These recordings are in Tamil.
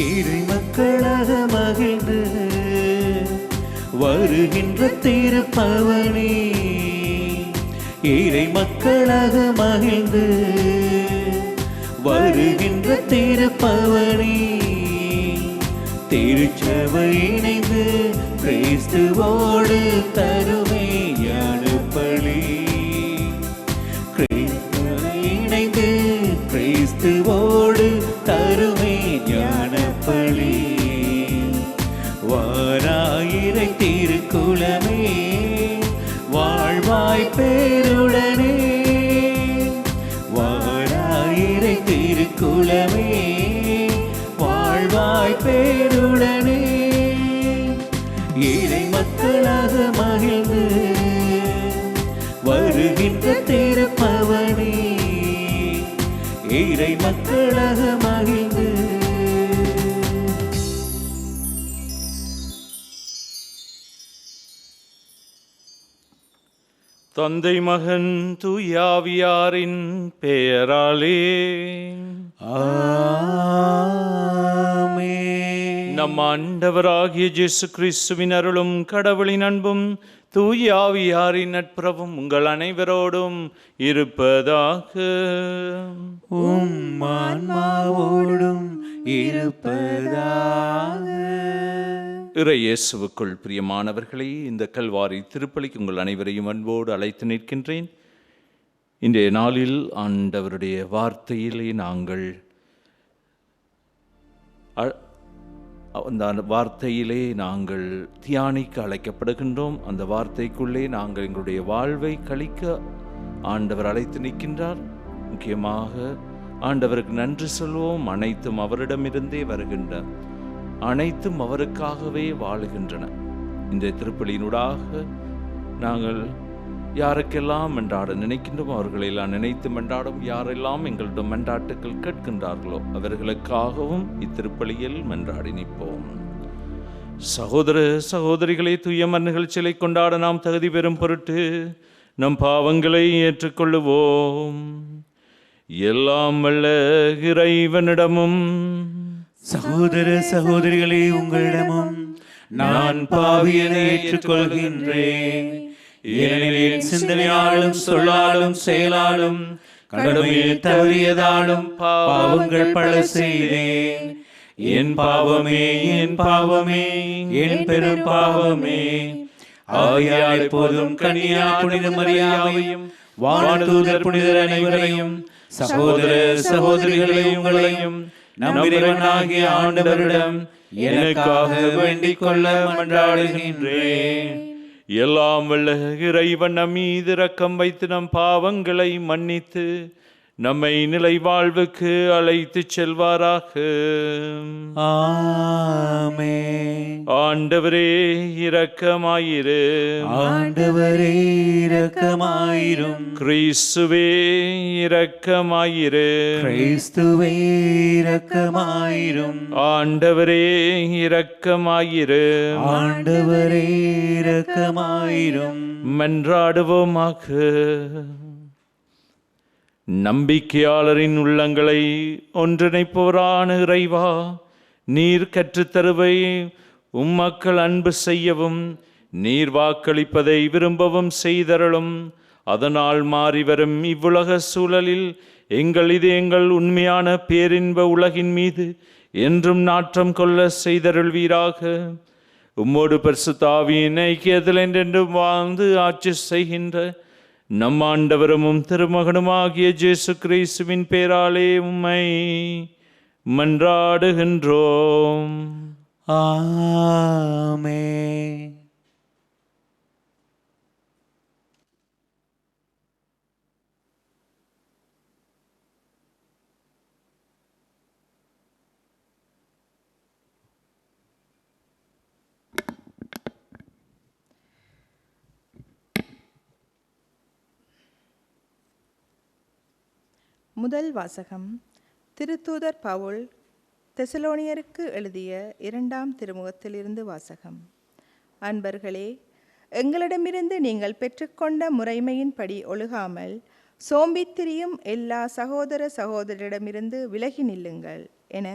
இறை மக்களாக மகிழ்ந்து வருகின்ற திருப்பவனி, இறை மக்களாக மகிழ்ந்து வருகின்ற திருப்பவனி, திருச்சபை இணைந்து கிறிஸ்துவோடு தருமே அனுப்பலி, இணைந்து கிறிஸ்துவோடு தருமே ஞானப்பலி. வாராயிரை திருக்குலமே வாழ்வாய் பேருடனே, வாராயிரை திருக்குலமே வாழ்வாய் பேருடனே, இறை மக்களாக மகிழ்ந்து வருகின்ற திருப்பவனி, இறை மக்களாக மகிழ்ந்து. தந்தை மகன் தூயாவியாரின் பெயராலே ஆமென். நம் ஆண்டவராகிய இயேசு கிறிஸ்துவின் அருளும் கடவுளின் அன்பும் தூயாவியாரின் நட்புறவும் உங்கள் அனைவரோடும் இருப்பதாக. உம் ஆன்மாவோடும் இருப்பதாக. இறை இயேசுவுக்குள் பிரியமானவர்களே, இந்த கல்வாரி திருப்பலிக்கு உங்கள் அனைவரையும் அன்போடு அழைத்து நிற்கின்றேன். இன்றைய நாளில் ஆண்டவருடைய வார்த்தையிலே நாங்கள் அந்த வார்த்தையிலே நாங்கள் தியானிக்க அழைக்கப்படுகின்றோம். அந்த வார்த்தைக்குள்ளே நாங்கள் எங்களுடைய வாழ்வை கழிக்க ஆண்டவர் அழைத்து நிற்கின்றார். முக்கியமாக ஆண்டவருக்கு நன்றி சொல்வோம். அனைத்தும் அவரிடமிருந்தே வருகின்ற, அனைத்தும் அவருக்காகவே வாழுகின்றன. இந்த திருப்பலியினூடாக நாங்கள் யாருக்கெல்லாம் மன்றாட நினைக்கின்றோம் அவர்களெல்லாம் நினைத்து மன்றாடும், யாரெல்லாம் எங்களிடம் மன்றாட்டுக்கள் கேட்கின்றார்களோ அவர்களுக்காகவும் இத்திருப்பலியில் மன்றாடி நிற்போம். சகோதர சகோதரிகளை தூய மன்னிகளை கொண்டாட நாம் தகுதி பெறும் பொருட்டு நம் பாவங்களை ஏற்றுக்கொள்ளுவோம். எல்லாம் வல்ல இறைவனிடமும் சகோதர சகோதரிகளே உங்களிடமும் நான் பாவியனை ஏற்றுக்கொள்கின்றேன். ஏனெனில் சிந்தனையாலும் சொல்லாலும் செயலாலும் கடமையில் தவறியதாலும் பாவங்கள் பல செய்தேன். என் பாவமே, என் பாவமே, என் பெரும் பாவமே. ஆகையால் எப்போதும் கன்னியா புனித மரியாவையும் வானதூதர் புனிதர் அனைவரையும் சகோதர சகோதரிகளை உங்களையும் நம் இறைவனாகிய ஆண்டவரிடம் எனக்காக வேண்டிக் கொள்ள மன்றாடுகின்றேன். எல்லாம் வல்ல இறைவன் நம் மீது இரக்கம் வைத்து நம் பாவங்களை மன்னித்து நம்மை நிலை வாழ்வுக்கு அழைத்து செல்வாராக. ஆமென். ஆண்டவரே இரக்கமாயிரு. ஆண்டவரே இரக்கமாயிரும். கிறிஸ்துவே இரக்கமாயிரு. கிறிஸ்துவே இரக்கமாயிரும். ஆண்டவரே இரக்கமாயிரு. ஆண்டவரே இரக்கமாயிரும். மன்றாடுவோமாக. நம்பிக்கையாளரின் உள்ளங்களை ஒன்றிணைப்பவரான இறைவா, நீர் கற்றுத்தருவை உம்மக்கள் அன்பு செய்யவும் நீர் வாக்களிப்பதை விரும்பவும் செய்தருளும். அதனால் மாறிவரும் இவ்வுலக சூழலில் எங்கள் இதயங்கள் உண்மையான பேரின்ப உலகின் மீது என்றும் நாற்றம் கொள்ள செய்தருள்வீராக. உம்மோடு பரிசுத்த ஆவியின் ஐக்கியத்தில் என்றென்றும் வாழ்ந்து ஆட்சி செய்கின்ற நம் ஆண்டவரும் திருமகனுமாகிய இயேசு கிறிஸ்துவின் பேராலே உம்மை மன்றாடுகின்றோம். ஆமென். முதல் வாசகம். திருத்தூதர் பவுல் தெசலோனியருக்கு எழுதிய 2ஆம் திருமுகத்திலிருந்து வாசகம். அன்பர்களே, எங்களிடமிருந்து நீங்கள் பெற்றுக்கொண்ட முறைமையின்படி ஒழுகாமல் சோம்பித்திரியும் எல்லா சகோதர சகோதரிடமிருந்து விலகி நில்லுங்கள் என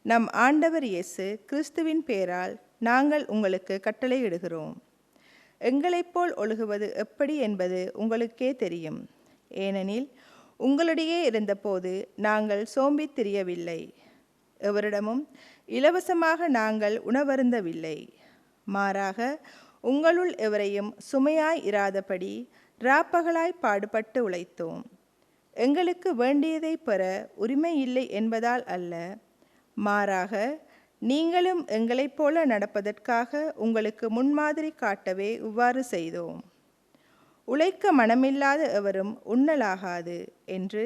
நம் ஆண்டவர் இயேசு கிறிஸ்துவின் பெயரால் நாங்கள் உங்களுக்கு கட்டளையிடுகிறோம். எங்களைப் போல் ஒழுகுவது எப்படி என்பது உங்களுக்கே தெரியும். ஏனெனில் உங்களிடையே இருந்தபோது நாங்கள் சோம்பித் திரியவில்லை, எவரிடமும் இலவசமாக நாங்கள் உணவருந்தவில்லை. மாறாக உங்களுள் எவரையும் சுமையாய் இராதபடி இராப்பகலாய் பாடுபட்டு உழைத்தோம். எங்களுக்கு வேண்டியதை பெற உரிமை இல்லை என்பதால் அல்ல, மாறாக நீங்களும் எங்களைப் போல நடப்பதற்காக உங்களுக்கு முன்மாதிரி காட்டவே இவ்வாறு செய்தோம். உழைக்க மனமில்லாத எவரும் உண்ணலாகாது என்று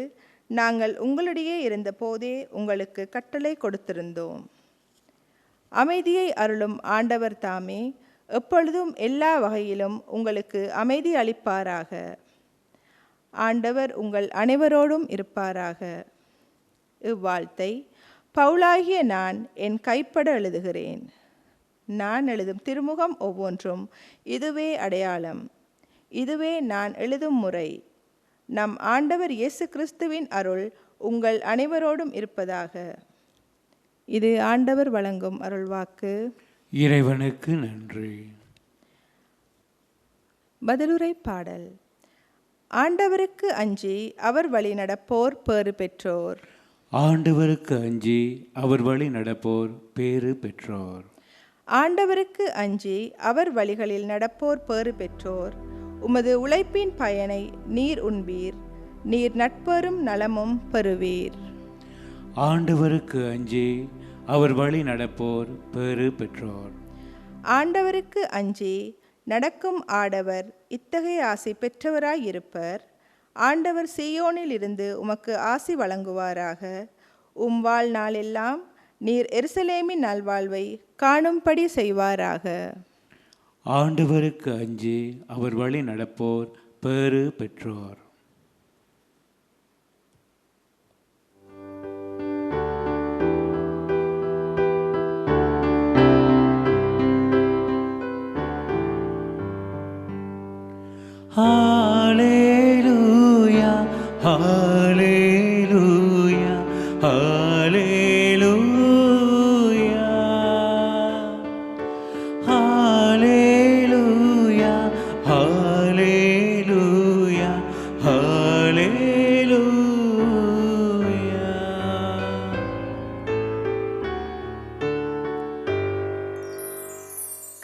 நாங்கள் உங்களிடையே இருந்தபோதே உங்களுக்கு கட்டளை கொடுத்திருந்தோம். அமைதியை அருளும் ஆண்டவர் தாமே எப்பொழுதும் எல்லா வகையிலும் உங்களுக்கு அமைதி அளிப்பாராக. ஆண்டவர் உங்கள் அனைவரோடும் இருப்பாராக. இவ்வாழ்த்தை பவுலாகிய நான் என் கைப்பட எழுதுகிறேன். நான் எழுதும் திருமுகம் ஒவ்வொன்றும் இதுவே அடையாளம், இதுவே நான் எழுதும் முறை. நம் ஆண்டவர் இயேசு கிறிஸ்துவின் அருள் உங்கள் அனைவரோடும் இருப்பதாக. இது ஆண்டவர் வழங்கும் அருள்வாக்கு. இறைவனுக்கு நன்றி. பதிலுரை பாடல். ஆண்டவருக்கு அஞ்சி அவர் வழி நடப்போர் பேறு பெற்றோர். ஆண்டவருக்கு அஞ்சி அவர் வழி நடப்போர் பேறு பெற்றோர். ஆண்டவருக்கு அஞ்சி அவர் வழிகளில் நடப்போர் பேறு பெற்றோர். உமது உழைப்பின் பயனை நீர் உண்பீர், நீர் நட்பெரும் நலமும் பெறுவீர். ஆண்டவருக்கு அஞ்சி அவர் வழி நடப்போர் பேறு பெற்றோர். ஆண்டவருக்கு அஞ்சி நடக்கும் ஆடவர் இத்தகைய ஆசை பெற்றவராயிருப்பர். ஆண்டவர் சீயோனில் இருந்து உமக்கு ஆசி வழங்குவாராக. உம் வாழ்நாளெல்லாம் நீர் எருசலேமின் நல்வாழ்வை காணும்படி செய்வாராக. ஆண்டவருக்கு அஞ்சி அவர் வழி நடப்போர் பேறு பெற்றோர். ஹல்லேலூயா ஹல்லேலூயா ஹல்லேலூயா ஹல்லேலூயா ஹல்லேலூயா ஹல்லேலூயா.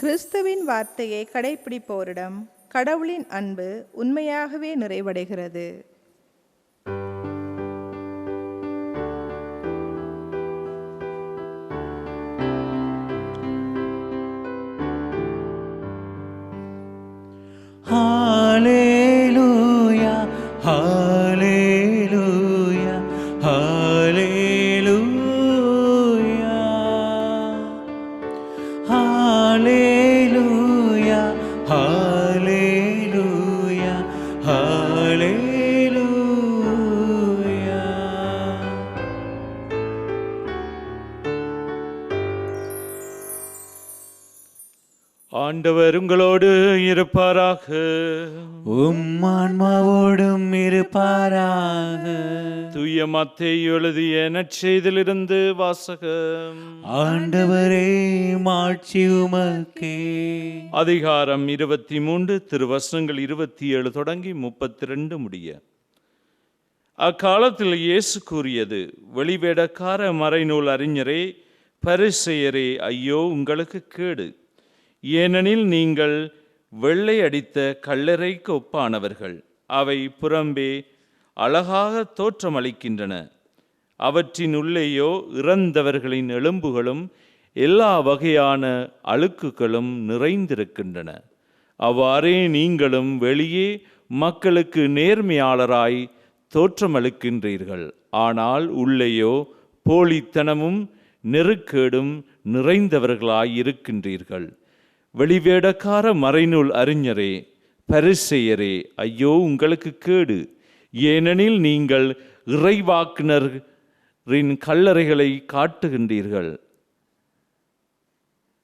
கிறிஸ்துவின் வார்த்தையை கடைப்பிடிப்போரிடம் கடவுளின் அன்பு உண்மையாகவே நிறைவடைகிறது. ஹல்லேலூயா ஹல்லேலூயா ஹல்லேலூயா ஹல்லேலூயா ஹல்லேலூயா ஹல்லேலூயா. ஆண்டவர் உங்களோடு இருப்பாராக. உம் ஆன்மாவோடும் இருப்பாராக. தூய மத்தேயு எழுதிய நற்செய்தியிலிருந்து வாசகம். ஆண்டவரே மாட்சி உமக்கே. அதிகாரம் 23 திருவசனங்கள் 27 தொடங்கி 32 முடிய. அக்காலத்தில் இயேசு கூறியது, வெளிவேடக்கார மறைநூல் அறிஞரே, பரிசேயரே, ஐயோ உங்களுக்கு கேடு! ஏனெனில் நீங்கள் வெள்ளை அடித்த கல்லறைக்கு ஒப்பானவர்கள். அவை புறம்பே அழகாக தோற்றமளிக்கின்றன, அவற்றின் உள்ளேயோ இறந்தவர்களின் எலும்புகளும் எல்லா வகையான அழுக்குகளும் நிறைந்திருக்கின்றன. அவ்வாறே நீங்களும் வெளியே மக்களுக்கு நேர்மையாளராய் தோற்றமளிக்கின்றீர்கள், ஆனால் உள்ளேயோ போலித்தனமும் நெருக்கேடும் நிறைந்தவர்களாய் இருக்கின்றீர்கள். வெளிவேடக்கார மறைநூல் அறிஞரே, பரிசேயரே, ஐயோ உங்களுக்கு கேடு! ஏனெனில் நீங்கள் இறைவாக்கினரின் கல்லறைகளை காட்டுகின்றீர்கள்,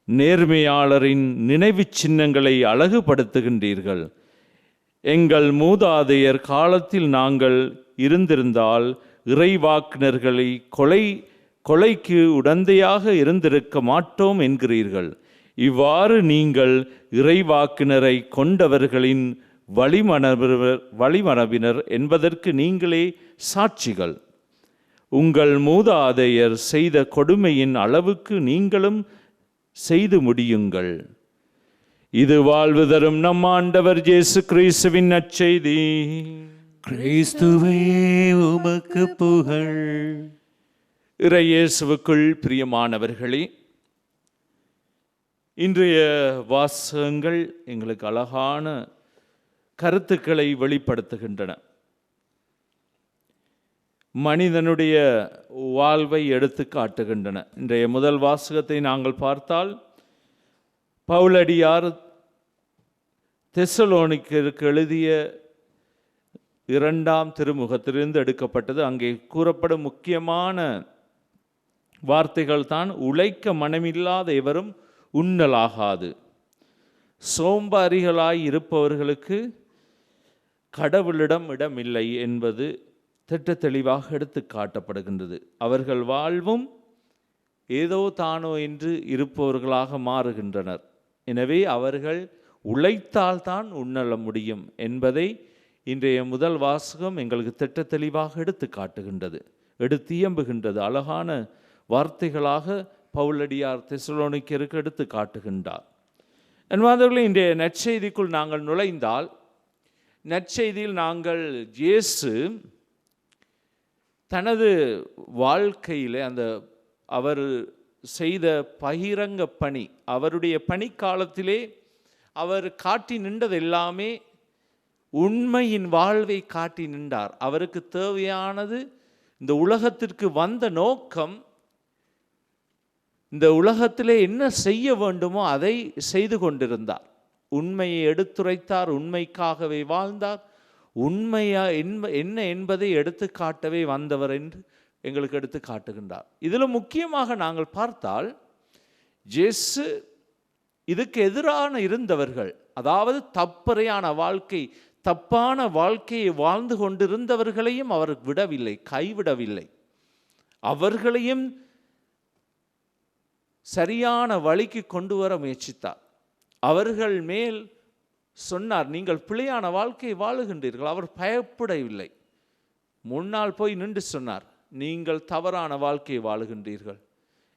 நேர்மையாளரின் நினைவு சின்னங்களை அழகுபடுத்துகின்றீர்கள். எங்கள் மூதாதையர் காலத்தில் நாங்கள் இருந்திருந்தால் இறைவாக்கினர்களை கொலை கொலைக்கு உடந்தையாக இருந்திருக்க மாட்டோம் என்கிறீர்கள். இவ்வாறு நீங்கள் இறைவாக்கினரை கொண்டவர்களின் வழிமரபினர் என்பதற்கு நீங்களே சாட்சிகள். உங்கள் மூதாதையர் செய்த கொடுமையின் அளவுக்கு நீங்களும் செய்து முடியுங்கள். இது வாழ்வு தரும் நம் ஆண்டவர் இயேசு கிறிஸ்துவின் நற்செய்தி. கிறிஸ்துவே உமக்கு புகழ். இறையேசுவுக்குள் பிரியமானவர்களே, இன்றைய வாசகங்கள் எங்களுக்கு அழகான கருத்துக்களை வெளிப்படுத்துகின்றன. மனிதனுடைய வாழ்வை எடுத்து காட்டுகின்றன. இன்றைய முதல் வாசகத்தை நாங்கள் பார்த்தால், பவுலடியார் தெசலோனிக்கருக்கு எழுதிய 2ஆம் திருமுகத்திலிருந்து எடுக்கப்பட்டது. அங்கே கூறப்படும் முக்கியமான வார்த்தைகள் தான்: உழைக்க மனமில்லாத எவரும் உண்ணலாகாது. சோம்பேறிகளாய் இருப்பவர்களுக்கு கடவுளிடம் இடமில்லை என்பது திட்ட தெளிவாக எடுத்து காட்டப்படுகின்றது. அவர்கள் வாழ்வும் ஏதோ தானோ என்று இருப்பவர்களாக மாறுகின்றனர். எனவே அவர்கள் உழைத்தால்தான் உண்ணல முடியும் என்பதை இன்றைய முதல் வாசகம் எங்களுக்கு திட்ட தெளிவாக எடுத்து காட்டுகின்றது, எடுத்து இயம்புகின்றது. அழகான வார்த்தைகளாக பவுலடியார் தெசலோனிக்கருக்கு எடுத்து காட்டுகின்றார். என்பவர்களே, இன்றைய நற்செய்திக்குள் நாங்கள் நுழைந்தால், நற்செய்தியில் நாங்கள் இயேசு தனது வாழ்க்கையில் அவர் செய்த பகிரங்க பணி, அவருடைய பணிக்காலத்திலே அவர் காட்டி நின்றது எல்லாமே உண்மையின் வாழ்வை காட்டி நின்றார். அவருக்கு தேவையானது, இந்த உலகத்திற்கு வந்த நோக்கம், இந்த உலகத்திலே என்ன செய்ய வேண்டுமோ அதை செய்து கொண்டிருந்தார். உண்மையை எடுத்துரைத்தார், உண்மைக்காகவே வாழ்ந்தார், உண்மையா என்ன என்பதை எடுத்து காட்டவே வந்தவர் என்று எங்களுக்கு எடுத்து காட்டுகின்றார். இதில் முக்கியமாக நாங்கள் பார்த்தால், இயேசு இதுக்கு எதிரான இருந்தவர்கள், அதாவது தப்பறையான வாழ்க்கை, தப்பான வாழ்க்கையை வாழ்ந்து கொண்டிருந்தவர்களையும் அவர் விடவில்லை, கைவிடவில்லை. அவர்களையும் சரியான வழிக்கு கொண்டு வர முயற்சித்தார். அவர்கள் மேல் சொன்னார், நீங்கள் பிழையான வாழ்க்கையை வாழுகின்றீர்கள். அவர் பயப்படவில்லை, முன்னால் போய் நின்று சொன்னார், நீங்கள் தவறான வாழ்க்கையை வாழுகின்றீர்கள்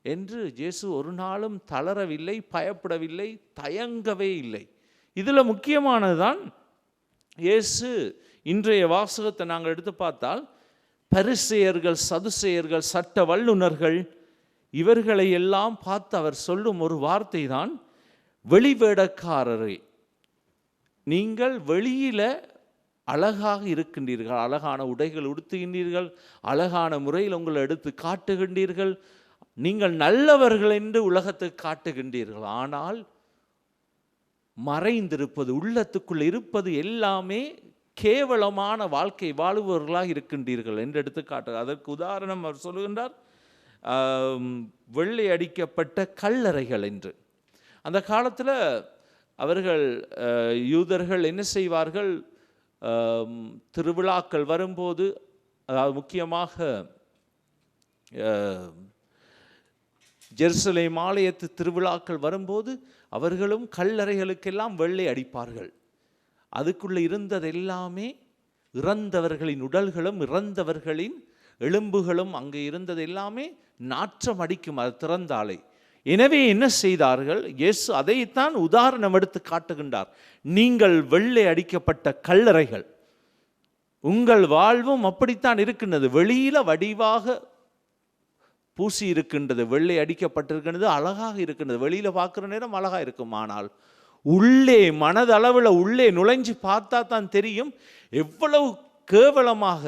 என்று. இயேசு ஒரு நாளும் தளரவில்லை, பயப்படவில்லை, தயங்கவே இல்லை. இதில் முக்கியமானதுதான், இயேசு இன்றைய வாசகத்தை நாங்கள் எடுத்து பார்த்தால், பரிசேயர்கள், சதுசேயர்கள், சட்ட வல்லுநர்கள், இவர்களை எல்லாம் பார்த்து அவர் சொல்லும் ஒரு வார்த்தை தான், வெளிவேடக்காரரே, நீங்கள் வெளியில அழகாக இருக்கின்றீர்கள், அழகான உடைகள் உடுத்துகின்றீர்கள், அழகான முறையில் உங்களை எடுத்து காட்டுகின்றீர்கள், நீங்கள் நல்லவர்கள் என்று உலகத்துக்கு காட்டுகின்றீர்கள். ஆனால் மறைந்திருப்பது, உள்ளத்துக்குள் இருப்பது எல்லாமே கேவலமான வாழ்க்கை வாழுபவர்களாக இருக்கின்றீர்கள் என்று எடுத்து காட்டு. அதற்கு உதாரணம் அவர் சொல்லுகின்றார், வெள்ளை அடிக்கப்பட்ட கல்லறைகள் என்று. அந்த காலத்தில் அவர்கள் யூதர்கள் என்ன செய்வார்கள், திருவிழாக்கள் வரும்போது, அதாவது முக்கியமாக ஜெருசலேம் ஆலயத்து திருவிழாக்கள் வரும்போது அவர்களும் கல்லறைகளுக்கெல்லாம் வெள்ளை அடிப்பார்கள். அதுக்குள்ளே இருந்தது எல்லாமே இறந்தவர்களின் உடல்களும் இறந்தவர்களின் எலும்புகளும் அங்கே இருந்தது எல்லாமே நாற்றம் அடிக்கும், அது திறந்தாலே. எனவே என்ன செய்தார்கள், இயேசு அதைத்தான் உதாரணம் எடுத்து காட்டுகின்றார். நீங்கள் வெள்ளை அடிக்கப்பட்ட கல்லறைகள், உங்கள் வாழ்வும் அப்படித்தான் இருக்கின்றது. வெளியில வடிவாக பூசி இருக்கின்றது, வெள்ளை அடிக்கப்பட்டிருக்கின்றது, அழகாக இருக்கின்றது, வெளியில பார்க்குற நேரம் அழகாக இருக்கும். ஆனால் உள்ளே, மனதளவில் உள்ளே நுழைஞ்சு பார்த்தா தான் தெரியும் எவ்வளவு கேவலமாக,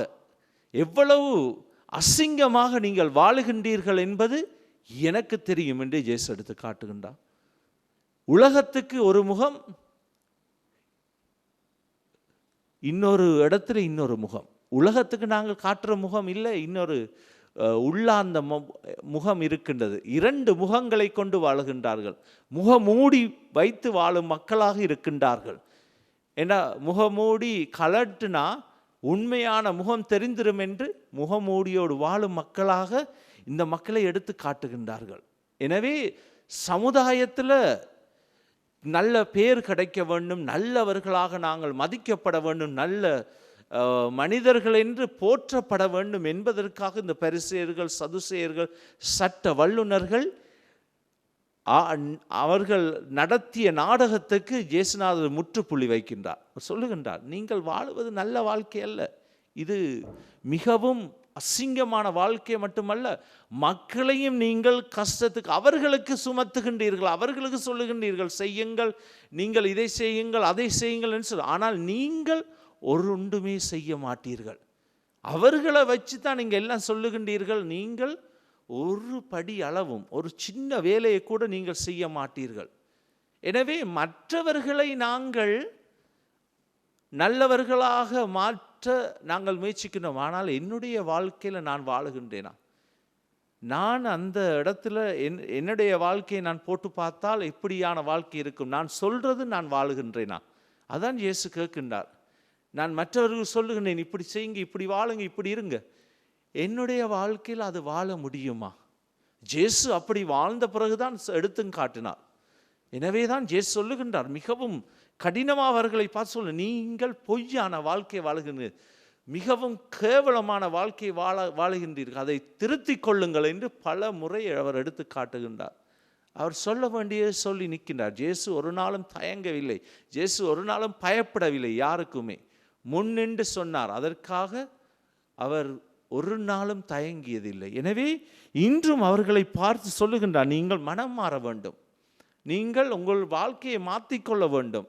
எவ்வளவு அசிங்கமாக நீங்கள் வாழுகின்றீர்கள் என்பது எனக்கு தெரியும் என்று இயேசு எடுத்து காட்டுகின்றார். உலகத்துக்கு ஒரு முகம், இன்னொரு இடத்துல இன்னொரு முகம். உலகத்துக்கு நாங்கள் காட்டுற முகம் இல்லை, இன்னொரு உள்ளார்ந்த முகம் இருக்கின்றது. 2 முகங்களை கொண்டு வாழுகின்றார்கள். முகமூடி வைத்து வாழும் மக்களாக இருக்கின்றார்கள். ஏன்னா முகமூடி கலட்டுனா உண்மையான முகம் தெரிந்திரும் என்று முகமூடியோடு வாழும் மக்களாக இந்த மக்களை எடுத்து காட்டுகின்றார்கள். எனவே சமுதாயத்தில் நல்ல பேர் கிடைக்க வேண்டும், நல்லவர்களாக நாங்கள் மதிக்கப்பட வேண்டும், நல்ல மனிதர்கள் என்று போற்றப்பட வேண்டும் என்பதற்காக இந்த பரிசேயர்கள், சதுசேயர்கள், சட்ட வல்லுநர்கள் அவர்கள் நடத்திய நாடகத்துக்கு இயேசுநாதர் முற்றுப்புள்ளி வைக்கின்றார். சொல்லுகின்றார், நீங்கள் வாழுவது நல்ல வாழ்க்கை அல்ல, இது மிகவும் அசிங்கமான வாழ்க்கை மட்டுமல்ல, மக்களையும் நீங்கள் கஷ்டத்துக்கு அவர்களுக்கு சுமத்துகின்றீர்கள், அவர்களுக்கு சொல்லுகின்றீர்கள் செய்யுங்கள், நீங்கள் இதை செய்யுங்கள், அதை செய்யுங்கள் என்று சொல்ல, ஆனால் நீங்கள் ஒன்றுமே செய்ய மாட்டீர்கள். அவர்களை வச்சு தான் நீங்கள் எல்லாம் சொல்லுகின்றீர்கள், நீங்கள் ஒரு படி அளவும் ஒரு சின்ன வேலையை கூட நீங்கள் செய்ய மாட்டீர்கள். எனவே மற்றவர்களை நாங்கள் நல்லவர்களாக மாற்ற நாங்கள் முயற்சிக்கிறோம், ஆனால் என்னுடைய வாழ்க்கையில் நான் வாழுகின்றேனா? நான் அந்த இடத்துல என்னுடைய வாழ்க்கையை நான் போட்டு பார்த்தால் எப்படியான வாழ்க்கை இருக்கும்? நான் சொல்றது நான் வாழுகின்றேனா? அதான் இயேசு கேட்கின்றார். நான் மற்றவர்கள் சொல்லுகின்றேன், இப்படி செய்யுங்க, இப்படி வாழுங்க, இப்படி இருங்க, என்னுடைய வாழ்க்கையில் அது வாழ முடியுமா? இயேசு அப்படி வாழ்ந்த பிறகுதான் எடுத்தும் காட்டினார். எனவே தான் இயேசு சொல்லுகின்றார், மிகவும் கடினமாக அவர்களை பார்த்து சொல்ல, நீங்கள் பொய்யான வாழ்க்கை வாழுகின்றீர்கள், மிகவும் கேவலமான வாழ்க்கை வாழுகின்றீர்கள், அதை திருத்திக் கொள்ளுங்கள் என்று பல முறை அவர் எடுத்து காட்டுகின்றார். அவர் சொல்ல வேண்டிய சொல்லி நிற்கின்றார். இயேசு ஒரு நாளும் தயங்கவில்லை, இயேசு ஒரு நாளும் பயப்படவில்லை, யாருக்குமே முன்னின்று சொன்னார். அதற்காக அவர் ஒரு நாளும் தயங்கியதில்லை. எனவே இன்றும் அவர்களை பார்த்து சொல்லுகின்றார், நீங்கள் மனம் மாற வேண்டும், நீங்கள் உங்கள் வாழ்க்கையை மாற்றிக்கொள்ள வேண்டும்.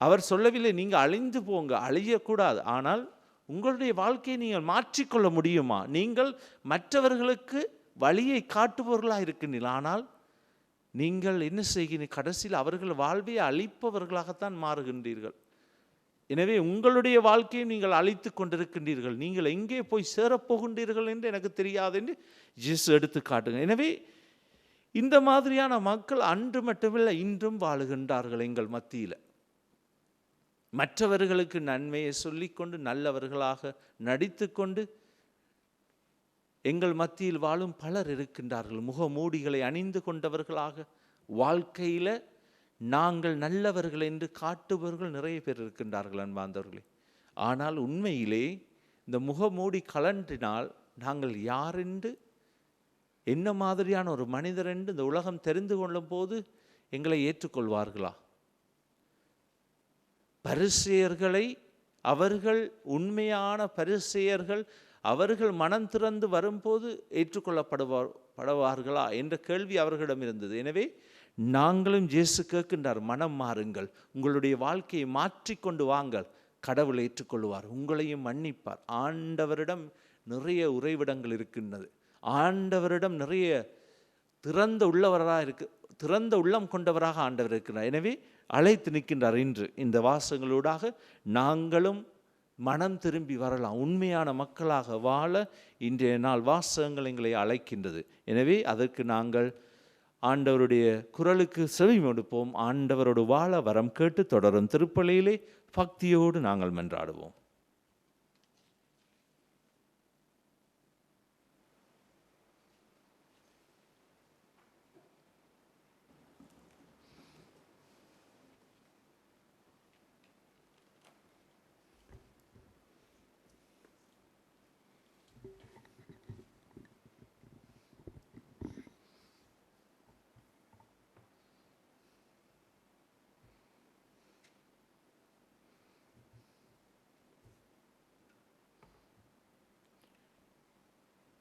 அவர் சொல்லவில்லை நீங்கள் அழிந்து போங்க, அழியக்கூடாது, ஆனால் உங்களுடைய வாழ்க்கையை நீங்கள் மாற்றிக்கொள்ள முடியுமா? நீங்கள் மற்றவர்களுக்கு வழியை காட்டுபவர்களாக இருக்கின்றீர்கள், ஆனால் நீங்கள் என்ன செய்கிறீர்கள்? கடைசியில் அவர்கள் வாழ்வை அழிப்பவர்களாகத்தான் மாறுகின்றீர்கள். எனவே உங்களுடைய வாழ்க்கையை நீங்கள் அழித்து கொண்டிருக்கின்றீர்கள், நீங்கள் எங்கே போய் சேரப்போகின்றீர்கள் என்று எனக்கு தெரியாது என்று இயேசு எடுத்து காட்டுங்க. எனவே இந்த மாதிரியான மக்கள் அன்று மட்டுமில்லை இன்றும் வாழுகின்றார்கள் எங்கள் மத்தியில். மற்றவர்களுக்கு நன்மையை சொல்லிக்கொண்டு நல்லவர்களாக நடித்து கொண்டு எங்கள் மத்தியில் வாழும் பலர் இருக்கின்றார்கள். முகமூடிகளை அணிந்து கொண்டவர்களாக வாழ்க்கையில் நாங்கள் நல்லவர்கள் என்று காட்டுபவர்கள் நிறைய பேர் இருக்கின்றார்கள் அன்பார்ந்தவர்களே. ஆனால் உண்மையிலே இந்த முகமூடி கலன்றினால் நாங்கள் யாரென்று, என்ன மாதிரியான ஒரு மனிதர் என்று இந்த உலகம் தெரிந்து கொள்ளும் போது எங்களை ஏற்றுக்கொள்வார்களா? பரிசேயர்களை, அவர்கள் உண்மையான பரிசேயர்கள், அவர்கள் மனம் திறந்து வரும்போது ஏற்றுக்கொள்ளப்படுவார்களா என்ற கேள்வி அவர்களிடம் இருந்தது. எனவே நாங்களும் இயேசு கேட்கின்றார், மனம் மாறுங்கள், உங்களுடைய வாழ்க்கையை மாற்றிக்கொண்டு வாங்கள், கடவுள் ஏற்றுக்கொள்வார், உங்களையும் மன்னிப்பார். ஆண்டவரிடம் நிறைய உறைவிடங்கள் இருக்கின்றது, ஆண்டவரிடம் நிறைய திறந்த உள்ளம் கொண்டவராக ஆண்டவர் இருக்கிறார். எனவே அழைத்து நிற்கின்றார். இன்று இந்த வாசங்களூடாக நாங்களும் மனம் திரும்பி வரலாம், உண்மையான மக்களாக வாழ இன்றைய நாள் வாசகங்கள் எங்களை அழைக்கின்றது. எனவே அதற்கு நாங்கள் ஆண்டவருடைய குரலுக்கு செவி கொடுப்போம். ஆண்டவரோடு வாழ வரம் கேட்டு தொடரும் திருப்பலியிலே பக்தியோடு நாங்கள் மன்றாடுவோம்.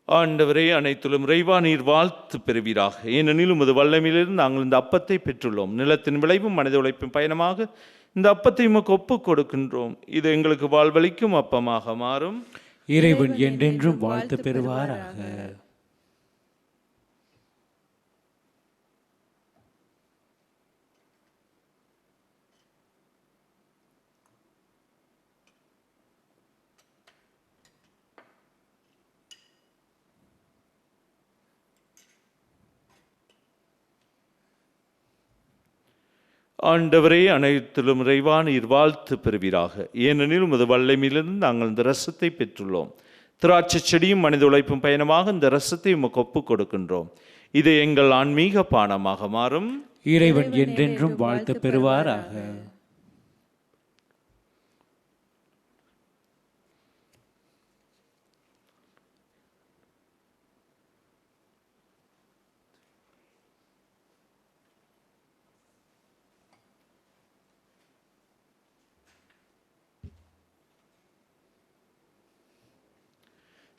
ஆண்டவரே, அனைத்திலும் இறைவா நீர் வாழ்த்து பெறுவீராக. ஏனெனில் உமது வல்லமையிலிருந்து நாங்கள் இந்த அப்பத்தை பெற்றுள்ளோம். நிலத்தின் விளைவும் மனித உழைப்பின் பயணமாக இந்த அப்பத்தை உமக்கு ஒப்புக் கொடுக்கின்றோம். இது எங்களுக்கு வாழ்வளிக்கும் அப்பமாக மாறும். இறைவன் என்றென்றும் வாழ்த்து பெறுவாராக. ஆண்டவரே, அனைத்திலும் இறைவா நீர் வாழ்த்து பெறுவீராக. ஏனெனில் உமது வல்லமையிலிருந்து நாங்கள் இந்த ரசத்தை பெற்றுள்ளோம். திராட்சை செடியும் மனித உழைப்பும் பயணமாக இந்த ரசத்தை உமக்கு ஒப்புக் கொடுக்கின்றோம். இது எங்கள் ஆன்மீக பானமாக மாறும். இறைவன் என்றென்றும் வாழ்த்து பெறுவாராக.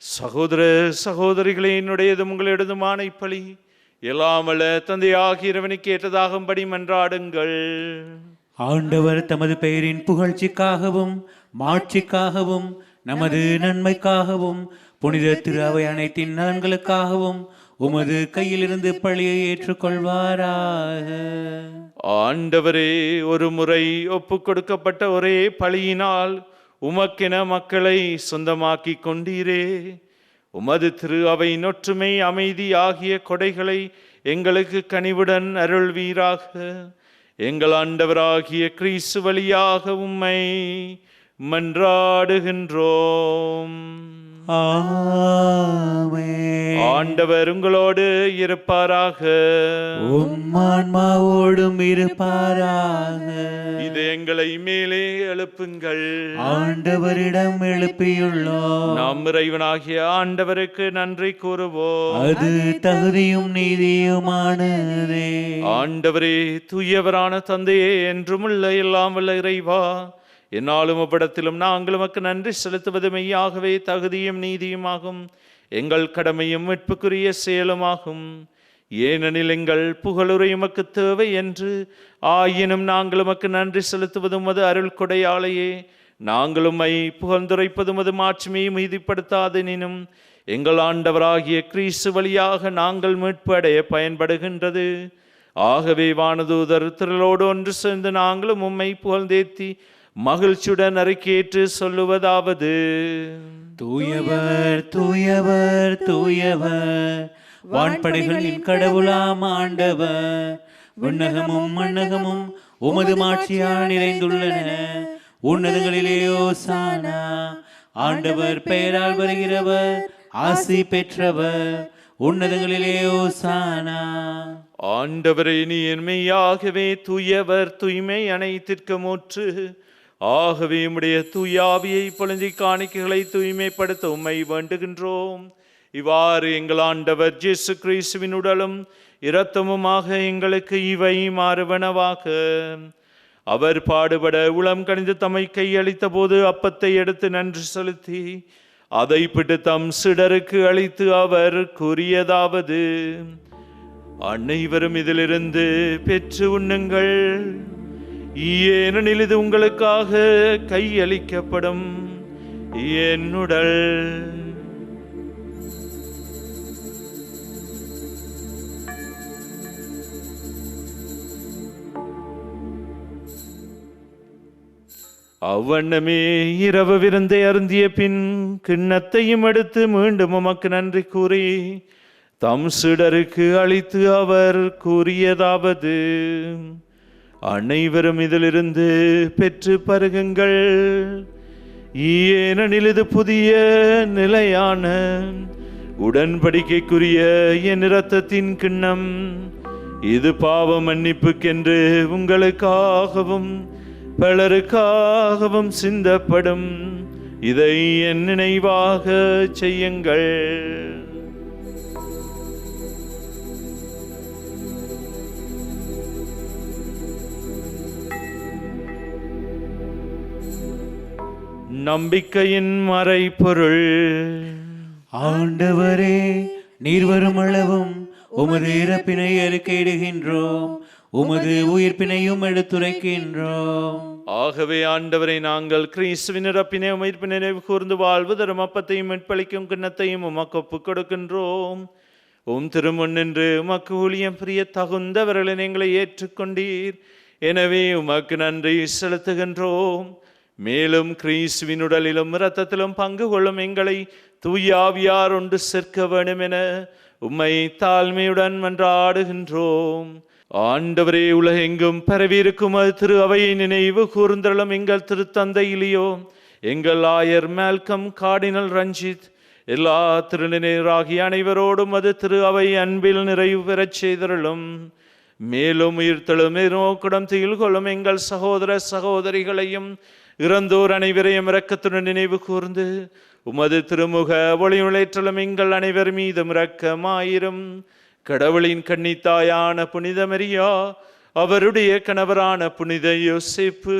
சகோதர சகோதரிகளே, என்னுடையதும் உங்களிடதுமான இப்பலி எல்லாமல்ல தந்தையாகிய இறைவனுக்கு ஏற்றதாகும்படி மன்றாடுங்கள். ஆண்டவர் தமது பெயரின் புகழ்ச்சிக்காகவும் மாட்சிக்காகவும் நமது நன்மைக்காகவும் புனித திரு அவை அனைத்தின் நலன்களுக்காகவும் உமது கையிலிருந்து பழியை ஏற்றுக்கொள்வாராக. ஆண்டவரே, ஒரு முறை ஒப்பு கொடுக்கப்பட்ட ஒரே பழியினால் உமக்கென மக்களை சொந்தமாக்கி கொண்டீரே. உமது திரு அவை ஒற்றுமை அமைதி ஆகிய கொடைகளை எங்களுக்கு கனிவுடன் அருள்வீராக. எங்கள் ஆண்டவராகிய கிறிஸ்து வழியாக உம்மை மன்றாடுகின்றோம். ஆமென். ஆண்டவர் உங்களோடு இருப்பாராக. உம் ஆன்மாவோடும் இருப்பாராக. இது எங்களை மேலே எழுப்புங்கள். ஆண்டவரிடம் எழுப்பியுள்ளோம். நாம் இறைவனாகிய ஆண்டவருக்கு நன்றி கூறுவோம். அது தகுதியும் நீதியுமானதே. ஆண்டவரே, தூயவரான தந்தையே, என்றுமுள்ள எல்லாம் வல்ல இறைவா, என்னாலும் அவ்விடத்திலும் நாங்கள் உமக்கு நன்றி செலுத்துவது மெய்யாகவே தகுதியும் நீதியுமாகும், எங்கள் கடமையும் மீட்புக்குரிய செயலுமாகும். ஏனெனில் எங்கள் புகழுரை உமக்கு தேவை என்று ஆயினும் நாங்கள் உமக்கு நன்றி செலுத்துவதும் அது அருள் கொடையாலேயே. நாங்கள் உம்மை புகழ்ந்துரைப்பதும் அது மாட்சிமையை மீதிப்படுத்தாதெனினும் எங்கள் ஆண்டவராகிய கிறிஸ்து வழியாக நாங்கள் மீட்பு அடைய பயன்படுகின்றது. ஆகவே வானதூதர் திரளோடு ஒன்று சேர்ந்து நாங்களும் உம்மை புகழ்ந்தேத்தி மகிழ்ச்சியுடன் அறிக்கையேற்று சொல்லுவதாவது: தூயவர் தூயவர் தூயவர், வான்படைகளின் கடவுளாம் ஆண்டவர். விண்ணகமும் மண்ணகமும் உமது மாட்சியால் நிறைந்துள்ளன. உன்னதங்களிலே ஓசானா. ஆண்டவர் பெயரால் வருகிறவர் ஆசி பெற்றவர். உன்னதங்களிலே ஓசானா. ஆண்டவரே, நீ மெய்யாகவே தூயவர், தூய்மை அனைத்திற்கும் ஊற்று. ஆகவே உம்முடைய தூயாவியை பொழுந்தி காணிக்கைகளை தூய்மைப்படுத்த உம்மை வேண்டுகின்றோம். இவ்வாறு எங்கள் ஆண்டவர் இயேசு கிறிஸ்துவின் உடலும் இரத்தமுமாக எங்களுக்கு இவை மாறுவனவாக. அவர் பாடுபட உளம் கனிந்து தம்மை கையளித்த போது அப்பத்தை எடுத்து நன்றி செலுத்தி அதை பிட்டு தம் சிடருக்கு அளித்து அவர் கூறியதாவது: அனைவரும் இதிலிருந்து பெற்று உண்ணுங்கள், ஏனெனில் இது உங்களுக்காக கையளிக்கப்படும் என் உடல். அவ்வண்ணமே இரவு விருந்தை அருந்திய பின் கிண்ணத்தையும் எடுத்து மீண்டும் உமக்கு நன்றி கூறி தம் சீடருக்கு அளித்து அவர் கூறியதாவது: அனைவரும் இதிலிருந்து பெற்று பருகுங்கள், ஏனெனில் இது புதிய நிலையான உடன்படிக்கைக்குரிய என் இரத்தத்தின் கிண்ணம். இது பாவ மன்னிப்புக்கென்று உங்களுக்காகவும் பலருக்காகவும் சிந்தப்படும். இதை என் நினைவாக செய்யுங்கள். நம்பிக்கையின் மறைபொருள். ஆண்டவரே, நீர் வரும் அளவும் உமது இறப்பினை அறிக்கையிடுகின்றோம், உமது உயிர்ப்பினையும் எடுத்துரைக்கின்றோம். ஆகவே ஆண்டவரை, நாங்கள் கிறிஸ்துவின் இறப்பினை உயிர்ப்பினை நினைவு கூர்ந்து வாழ்வு தரும் அப்பத்தையும் மீட்பளிக்கும் கிண்ணத்தையும் உமக்கு ஒப்புக் கொடுக்கின்றோம். உம் திருமுன் நின்று உமக்கு ஊழியம் பிரிய தகுந்தவர்களை எங்களை ஏற்றுக்கொண்டீர். எனவே உமக்கு நன்றி செலுத்துகின்றோம். மேலும் கிறிஸ்துவின் உடலிலும் இரத்தத்திலும் பங்கு கொள்ளும் எங்களை தூய ஆவியார் ஒன்று சேர்க்க வேண்டும் என உம்மை தாழ்மையுடன் மன்றாடுகின்றோம். ஆண்டவரே, உலகெங்கும் பரவியிருக்கும் அது திரு அவையை நினைவு கூர்ந்தருளும் எங்கள் திருத்தந்தை இலியோ, எங்கள் ஆயர் மால்கம் கார்டினல் ரஞ்சித், எல்லா திருநினைராகிய அனைவரோடும் அது திரு அவை அன்பில் நிறைவு பெறச் செய்தருளும். மேலும் உயிர்த்தெழும் நோக்குடம் திகில் கொள்ளும் எங்கள் சகோதர சகோதரிகளையும் இறந்தோர் அனைவரையும் இரக்கத்துடன் நினைவு கூர்ந்து உமது திருமுக ஒளியுளைற்றலும் எங்கள் அனைவர் மீதும் இரக்கமாயிரும். கடவுளின் கன்னித்தாயான புனித மரியா, அவருடைய கணவரான புனித யோசேப்பு,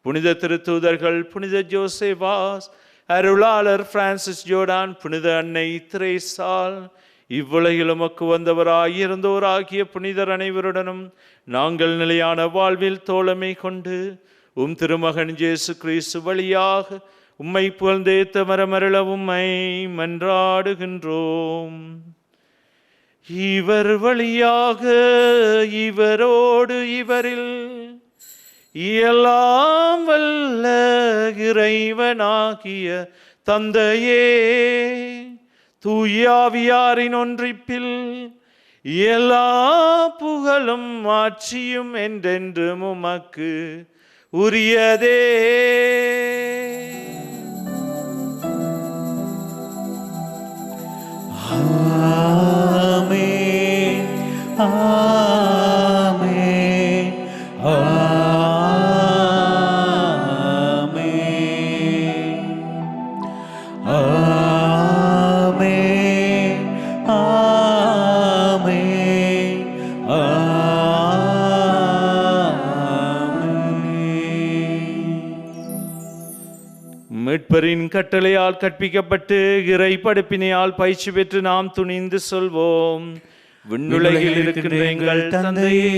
புனித திருத்தூதர்கள் புனித ஜோசேவாஸ், அருளாளர் பிரான்சிஸ் ஜோர்டான், புனித அன்னை திரேசால், இவ்வுலகில் உமக்கு வந்தவராயிருந்தோராகிய புனிதர் அனைவருடனும் நாங்கள் நிலையான வாழ்வில் தோழமை கொண்டு உம் திருமகன் இயேசு கிறிஸ்து வழியாக உம்மை புகழ்ந்தேத்த மரமருள உம்மை மன்றாடுகின்றோம். இவர் வழியாக இவரோடு இவரில் எல்லாம் வல்ல இறைவனாகிய தந்தையே, தூயாவியாரின் ஒன்றிப்பில் எல்லா புகழும் ஆட்சியும் என்றென்றும் உமக்கு உரியதே. ஆமென், ஆமென், ஆமென், ஆமென், ஆமென், மீட்பரின் கட்டளையால் கற்பிக்கப்பட்டு இறை படிப்பினையால் பயிற்சி பெற்று நாம் துணிந்து சொல்வோம். விண்ணுலகில் இருக்கின்ற எங்கள் தந்தையே,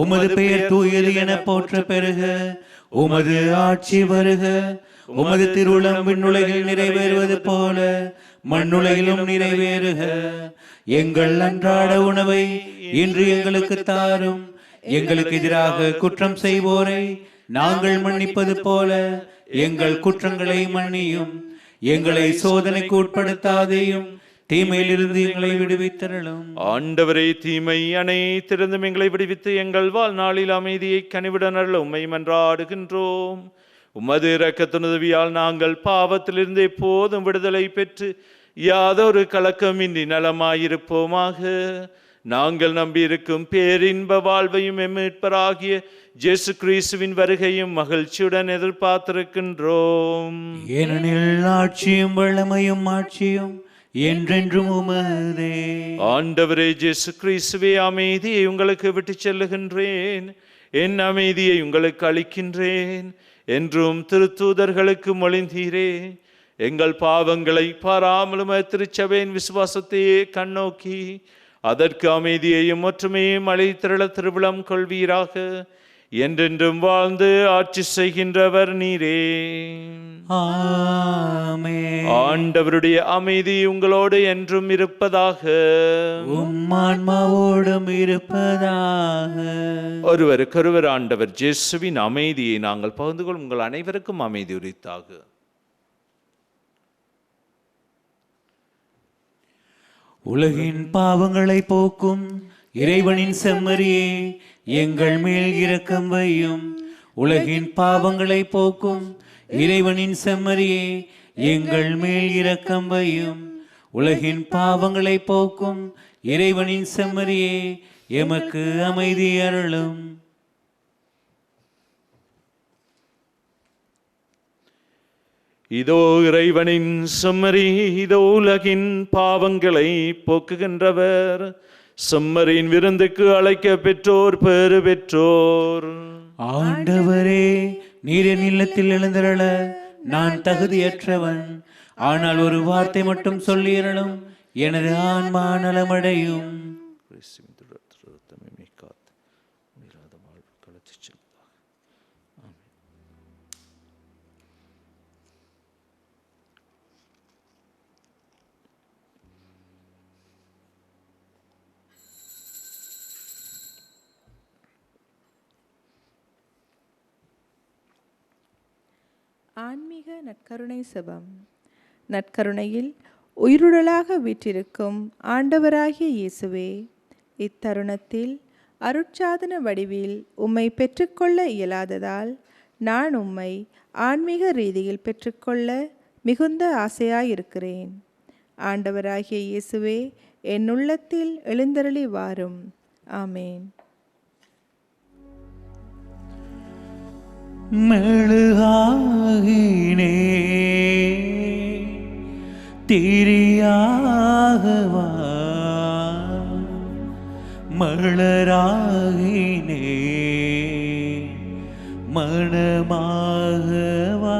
உமது பெயர் தூயது என போற்ற பெறுக. உமது ஆட்சி வருக. உமது திருவுளம் விண்ணுலகில் நிறைவேறுவது போல மண்ணுலகிலும் நிறைவேறுக. எங்கள் அன்றாட உணவை இன்று எங்களுக்கு தாரும். எங்களுக்கு எதிராக குற்றம் செய்வோரை நாங்கள் மன்னிப்பது போல எங்கள் குற்றங்களை மன்னியும். எங்களை சோதனைக்கு உட்படுத்தாதேயும், தீமையிலிருந்து எங்களை விடுவித்தருளும். ஆண்டவரே, தீமை அனைத்திருந்தும் எங்களை விடுவித்து எங்கள் வாழ்நாளில் அமைதியை கனிவுடனருள உம்மை மன்றாடுகின்றோம். உமது இரக்கத்துதவியால் நாங்கள் பாவத்திலிருந்து எப்போதும் விடுதலை பெற்று யாதொரு கலக்கமின்றி நலமாயிருப்போமாக. நாங்கள் நம்பியிருக்கும் பேரின்ப வாழ்வையும் எம்மீட்பராகிய இயேசு கிறிஸ்துவின் வருகையும் மகிழ்ச்சியுடன் எதிர்பார்த்திருக்கின்றோம். ஏனெனில் ஆட்சியும் வல்லமையும் மாட்சியும் என்றென்றும் உமதே. ஆண்டவரே இயேசு கிறிஸ்துவே, அமைதியை உங்களுக்கு விட்டுச் செல்லுகின்றேன், என் அமைதியை உங்களுக்கு அளிக்கின்றேன் என்றும் திருத்தூதர்களுக்கு மொழிந்தீரே. எங்கள் பாவங்களை பாராமலும் திருச்சபையின் விசுவாசத்தையே கண்ணோக்கி அதற்கு அமைதியையும் ஒற்றுமையும் அளித்திரள திருவிழம் கொள்வீராக. என்றென்றும் வாழ்ந்து ஆட்சி செய்கின்றவர் நீரே. ஆமென். ஆண்டவருடைய அமைதி உங்களோடு என்றும் இருப்பதாக. உம் ஆன்மாவோடும் இருப்பதாக. ஒருவருக்கொருவர் ஆண்டவர் இயேசுவின் அமைதியை நாங்கள் பகிர்ந்து கொள்ளும். உங்கள் அனைவருக்கும் அமைதி உரித்தாக. உலகின் பாவங்களை போக்கும் இறைவனின் செம்மறியே, எங்கள் மேல் இரக்கம் வையும். உலகின் பாவங்களை போக்கும் இறைவனின் செம்மறியே, எங்கள் மேல் இரக்கம் வையும். உலகின் பாவங்களை போக்கும் இறைவனின் செம்மறியே, எமக்கு அமைதி அருளும். இதோ இறைவனின் செம்மறி, இதோ உலகின் பாவங்களை போக்குகின்றவர். செம்மறியின் விருந்துக்கு அழைக்க பெற்றோர் பேறு பெற்றோர். ஆண்டவரே, நீர் என் இல்லத்தில் எழுந்தருள நான் தகுதியற்றவன். ஆனால் ஒரு வார்த்தை மட்டும் சொல்லியருளும், எனது ஆன்மா நலமடையும். ஆன்மீக நற்கருணை செபம். நற்கருணையில் உயிருடலாக வீற்றிருக்கும் ஆண்டவராகிய இயேசுவே, இத்தருணத்தில் அருட்சாதன வடிவில் உம்மை பெற்றுக்கொள்ள இயலாததால் நான் உம்மை ஆன்மீக ரீதியில் பெற்றுக்கொள்ள மிகுந்த ஆசையாயிருக்கிறேன். ஆண்டவராகிய இயேசுவே, என் உள்ளத்தில் எழுந்தருளி வாரும். ஆமேன். மெழுகாகினே திரியாகவா, மலராகினே மணமாகவா.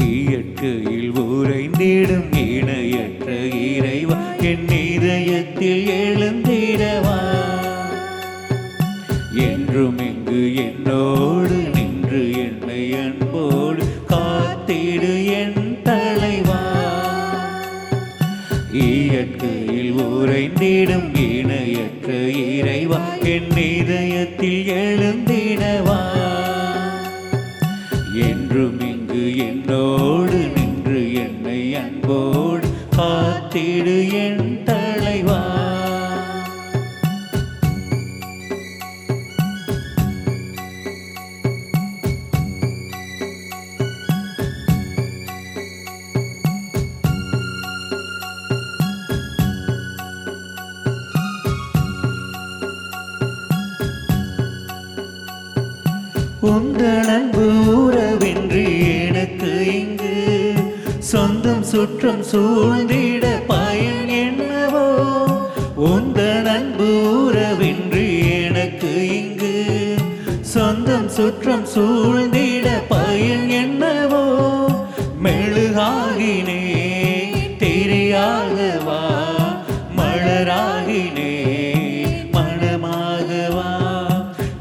இயற்கையில் உறைந்திடும் இணையற்ற இறைவா, என் இதயத்தில் எழுந்திடவா. என்றும் இங்கு என்னோடு நின்று என்னை அன்போடு காத்திடு என் தலைவா. இயற்கையில் உறைந்திடும் இணையற்ற இறைவா, என் இதயத்தில் எழுந்திடவா. என்றும் இங்கு என்னோடு நின்று என்னை அன்போடு காத்திடு என் தலைவா. உந்தன் அன்பு உறவின்றி எனக்கு இங்கு சொந்தம் சுற்றம் சூழ்ந்திட பயன் என்னவோ. உந்தன் அன்பு உறவின்றி எனக்கு இங்கு சொந்தம் சுற்றம் சூழ்ந்திட பயன் என்னவோ. மெழுகாகினே திரியாகவா, மலராகினே மணமாகவா.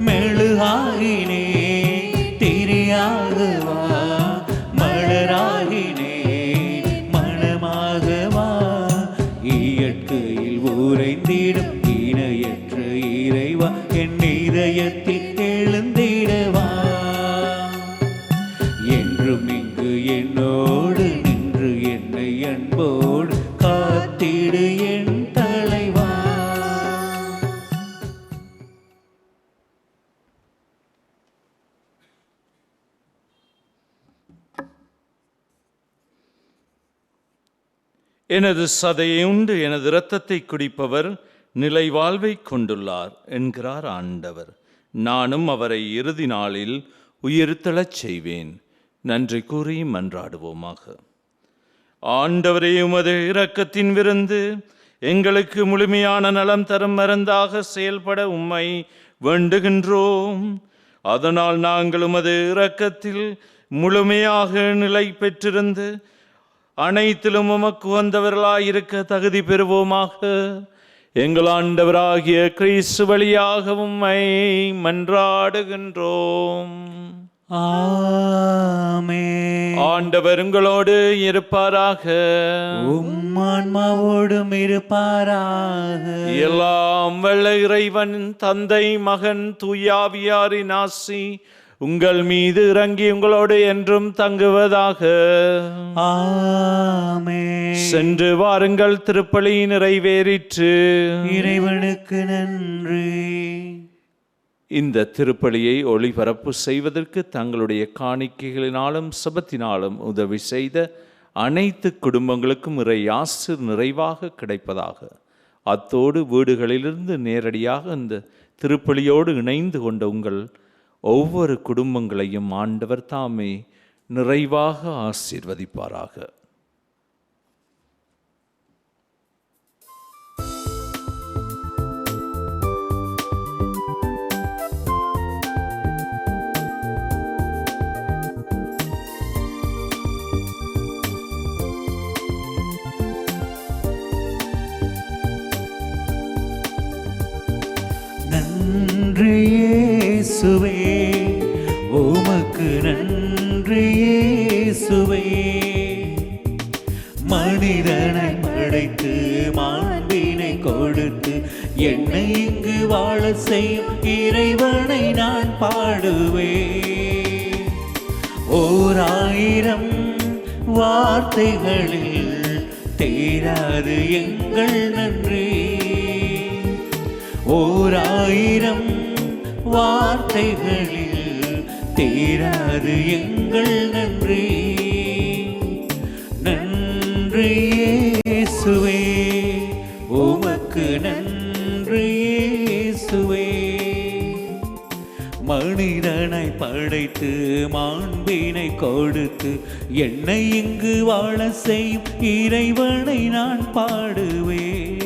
மெழுகாகினே திரியாகவா, மலராகினே மணமாகவா. இயற்கையில் உறைந்திடும் இணையற்ற இறைவா, என் இதயத்தில் எழுந்திடவா. என்றும் இங்கு என்னோடு நின்று என்னை அன்போடு காத்திடு என் தலைவா. எனது சதையை உண்டு எனது இரத்தத்தை குடிப்பவர் நிலை வாழ்வை கொண்டுள்ளார் என்கிறார் ஆண்டவர். நானும் அவரை இறுதி நாளில் உயிர்த்தெழச் செய்வேன். நன்றி கூறி மன்றாடுவோமாக. ஆண்டவரே, உமது இரக்கத்தின் விருந்து எங்களுக்கு முழுமையான நலம் தரும் மருந்தாக செயல்பட உம்மை வேண்டுகின்றோம். அதனால் நாங்கள் உமது இரக்கத்தில் முழுமையாக நிலை பெற்றிருந்து அனைத்திலும் உமக்கு உகந்தவர்களாயிருக்க தகுதி பெறுவோமாக. எங்கள் ஆண்டவராகிய கிறிஸ்து வழியாக உம்மை மன்றாடுகின்றோம். ஆமென். ஆண்டவர் உங்களோடு இருப்பாராக, உம் ஆன்மாவோடும் இருப்பாராக. எல்லாம் வல்ல இறைவன் தந்தை, மகன், தூயாவியாரின் ஆசி உங்கள் மீது இறங்கி உங்களோடு என்றும் தங்குவதாக. ஆமென். சென்று வாருங்கள், திருப்பலி நிறைவேறிற்று. இறைவனுக்கு நன்றி. இந்த திருப்பலியை ஒளிபரப்பு செய்வதற்கு தங்களுடைய காணிக்கைகளினாலும் செபத்தினாலும் உதவி செய்த அனைத்து குடும்பங்களுக்கும் இறை ஆசி நிறைவாக கிடைப்பதாக. அத்தோடு வீடுகளிலிருந்து நேரடியாக இந்த திருப்பலியோடு இணைந்து கொண்ட உங்கள் ஒவ்வொரு குடும்பங்களையும் ஆண்டவர் தாமே நிறைவாக ஆசீர்வதிப்பாராக. நன்றி இயேசுவே, உமக்கு நன்றி இயேசுவே. மனிதனை படைத்து மாண்பினை கொடுத்து என்னை இங்கு வாழ செய்யும் இறைவனை நான் பாடுவேன். 1000 வார்த்தைகளில் தீராது எங்கள் நன்றி. 1000 வார்த்தைகளில் தீராது எங்கள் நன்றி. நன்றி இயேசுவே, உமக்கு நன்றி இயேசுவே. மனிதனை படைத்து மாண்பினை கொடுத்து என்னை இங்கு வாழ செய்யும் இறைவனை நான் பாடுவேன்.